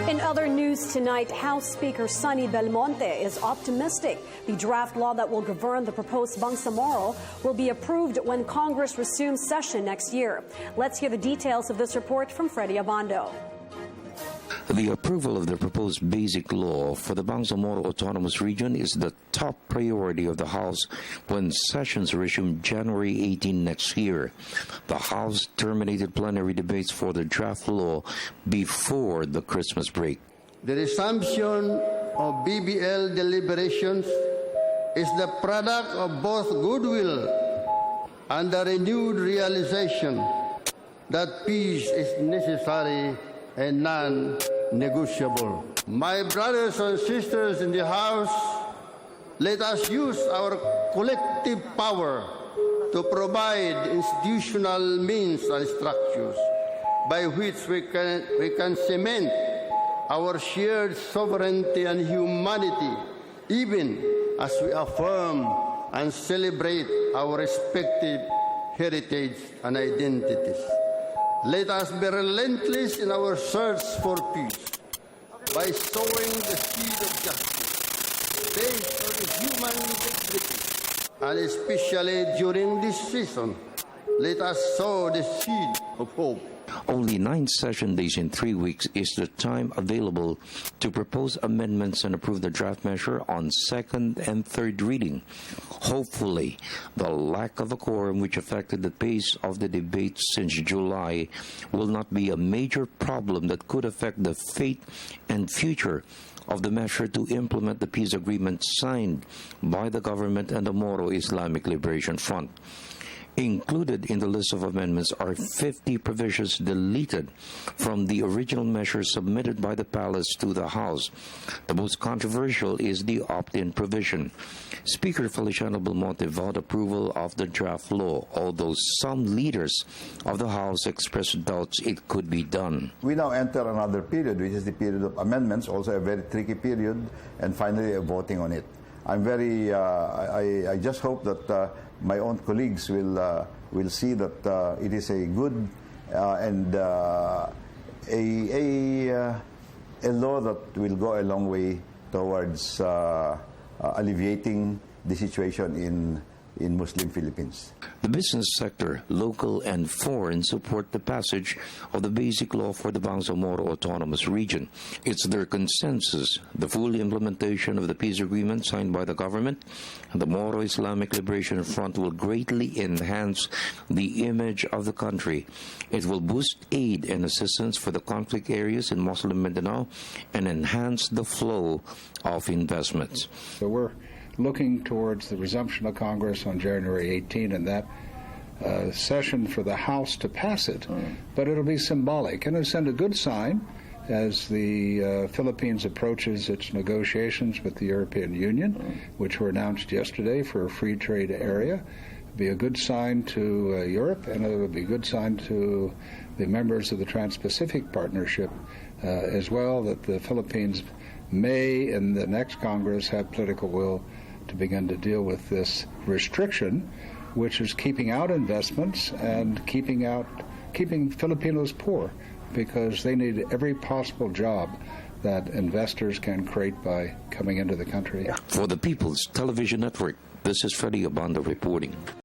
In other news tonight, House Speaker Sonny Belmonte is optimistic the draft law that will govern the proposed Bangsamoro will be approved when Congress resumes session next year. Let's hear the details of this report from Freddie Abando. The approval of the proposed basic law for the Bangsamoro Autonomous Region is the top priority of the House when sessions resume January 18 next year. The House terminated plenary debates for the draft law before the Christmas break. The resumption of BBL deliberations is the product of both goodwill and the renewed realization that peace is necessary and non-negotiable. My brothers and sisters in the House, let us use our collective power to provide institutional means and structures by which we can cement our shared sovereignty and humanity, even as we affirm and celebrate our respective heritage and identities. Let us be relentless in our search for peace by sowing the seed of justice based on human dignity. And especially during this season, let us sow the seed of hope. Only 9 session days in 3 weeks is the time available to propose amendments and approve the draft measure on second and third reading. Hopefully, the lack of a quorum which affected the pace of the debate since July will not be a major problem that could affect the fate and future of the measure to implement the peace agreement signed by the government and the Moro Islamic Liberation Front. Included in the list of amendments are 50 provisions deleted from the original measure submitted by the palace to the House. The most controversial is the opt-in provision. Speaker Feliciano Belmonte vowed approval of the draft law, although some leaders of the House expressed doubts it could be done. We now enter another period, which is the period of amendments, also a very tricky period, and finally voting on it. I'm very, I just hope that my own colleagues will see that it is a good and a law that will go a long way towards alleviating the situation in Muslim Philippines. The business sector, local and foreign, support the passage of the basic law for the Bangsamoro Autonomous Region. It's their consensus the full implementation of the peace agreement signed by the government and the Moro Islamic Liberation Front will greatly enhance the image of the country. It will boost aid and assistance for the conflict areas in Muslim Mindanao and enhance the flow of investments. So we're looking towards the resumption of Congress on January 18 and that session for the House to pass it. But it'll be symbolic and it'll send a good sign as the Philippines approaches its negotiations with the European Union, which were announced yesterday for a free trade area. It'll be a good sign to Europe, and it will be a good sign to the members of the Trans-Pacific Partnership as well, that the Philippines may, in the next Congress, have political will to begin to deal with this restriction, which is keeping out investments and keeping Filipinos poor, because they need every possible job that investors can create by coming into the country. For the People's Television Network, this is Freddie Abando reporting.